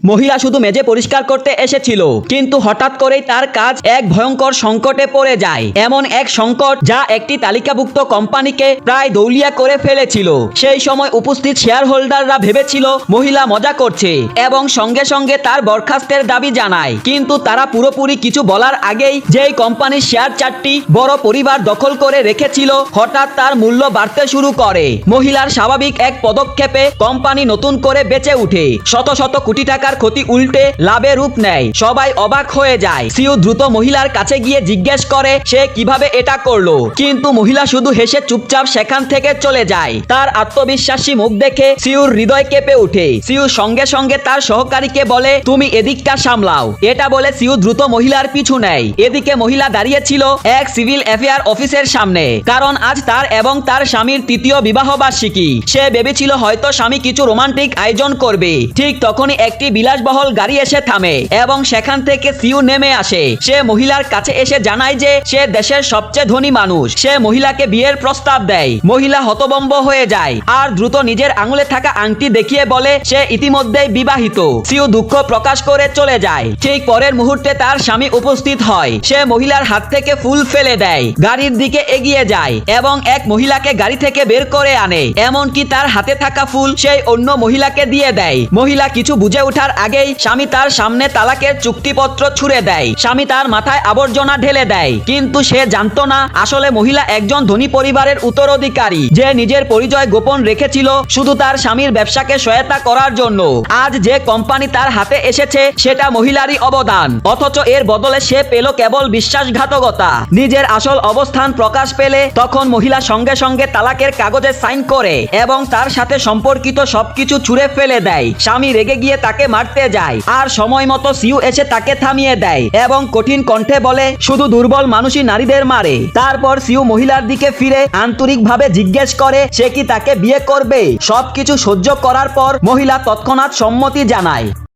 মহিলা শুধু মেঝে পরিষ্কার করতে এসেছিল, কিন্তু হঠাৎ করেই তার কাজ এক ভয়ঙ্কর সংকটে পড়ে যায়। এমন এক সংকট যা একটি তালিকাভুক্ত কোম্পানিকে প্রায় দেউলিয়া করে ফেলেছিল। সেই সময় উপস্থিত শেয়ার হোল্ডাররা ভেবেছিল মহিলা মজা করছে এবং সঙ্গে সঙ্গে তার বরখাস্তের দাবি জানায়। কিন্তু তারা পুরোপুরি কিছু বলার আগেই যেই কোম্পানির শেয়ার চারটি বড় পরিবার দখল করে রেখেছিল, হঠাৎ তার মূল্য বাড়তে শুরু করে। মহিলার স্বাভাবিক এক পদক্ষেপে কোম্পানি নতুন করে বেঁচে উঠে। শত শত কোটি টাকার ক্ষতি উল্টে লাভে রূপ নেয়। সবাই অবাক হয়ে যায়। সিউ দ্রুত মহিলার কাছে গিয়ে জিজ্ঞেস করে সে কিভাবে এটা করলো, কিন্তু মহিলা শুধু হেসে চুপচাপ সেখান থেকে চলে যায়। তার আত্মবিশ্বাসী মুখ দেখে সিউর হৃদয় কেঁপে ওঠে। সিউ সঙ্গে সঙ্গে তার সহকারীকে বলে তুমি এদিকটা সামলাও। এটা বলে সিউ দ্রুত মহিলার পিছু নেয়। এদিকে মহিলা দাঁড়িয়ে ছিল এক সিভিল অ্যাফেয়ার অফিসের সামনে, কারণ আজ তার এবং তার স্বামীর তৃতীয় বিবাহ বার্ষিকী। সে ভেবেছিল হয়তো স্বামী কিছু রোমান্টিক আয়োজন করবে। ঠিক তখনই একটি বিলাসবহুল গাড়ি এসে থামে এবং সেখান থেকে সিউ নেমে আসে। সে মহিলার কাছে এসে জানায় যে সে দেশের সবচেয়ে ধনী মানুষ। সে মহিলাকে বিয়ের প্রস্তাব দেয়। মহিলা হতভম্ব হয়ে যায় আর দ্রুত নিজের আঙুলে থাকা আংটি দেখিয়ে বলে সে ইতিমধ্যেই বিবাহিত। সিউ দুঃখ প্রকাশ করে চলে যায়। ঠিক পরের মুহূর্তে তার স্বামী উপস্থিত হয়। সে মহিলার হাত থেকে ফুল ফেলে দেয়, গাড়ির দিকে এগিয়ে যায় এবং এক মহিলাকে গাড়ি থেকে বের করে আনে। এমনকি তার হাতে থাকা ফুল সেই অন্য মহিলাকে দিয়ে দেয়। মহিলা কিছু বুঝে ওঠার আগেই স্বামী তার সামনে তালাকের চুক্তিপত্র ছুঁড়ে দেয়। স্বামী তার মাথায় আবর্জনা ঢেলে দেয়, কিন্তু সে জানতো না আসলে মহিলা একজন ধনী পরিবারের উত্তরাধিকারী, যে নিজের পরিচয় গোপন রেখেছিল শুধু তার স্বামীর ব্যবসাকে সহায়তা করার জন্য। আজ যে কোম্পানি তার হাতে এসেছে সেটা মহিলারই অবদান, অথচ এর বদলে সে পেল কেবল বিশ্বাসঘাতকতা। নিজের আসল অবস্থান প্রকাশ পেলে তখন মহিলা সঙ্গে সঙ্গে তালাকের কাগজে সাইন করে এবং তার সাথে সম্পর্কিত সবকিছু ছুঁড়ে ফেলে দেয়। স্বামী রেগে গিয়ে তাকে মারতে যায় আর সময় মতো সিউ এসে তাকে থামিয়ে দেয় এবং কঠিন কণ্ঠে বলে শুধু দুর্বল মানুষই নারীদের মারে। তারপর সিউ মহিলার দিকে ফিরে আন্তরিকভাবে জিজ্ঞেস করে সে কি তাকে বিয়ে করবে। সবকিছু সহ্য করার পর মহিলা তৎক্ষণাৎ সম্মতি জানায়।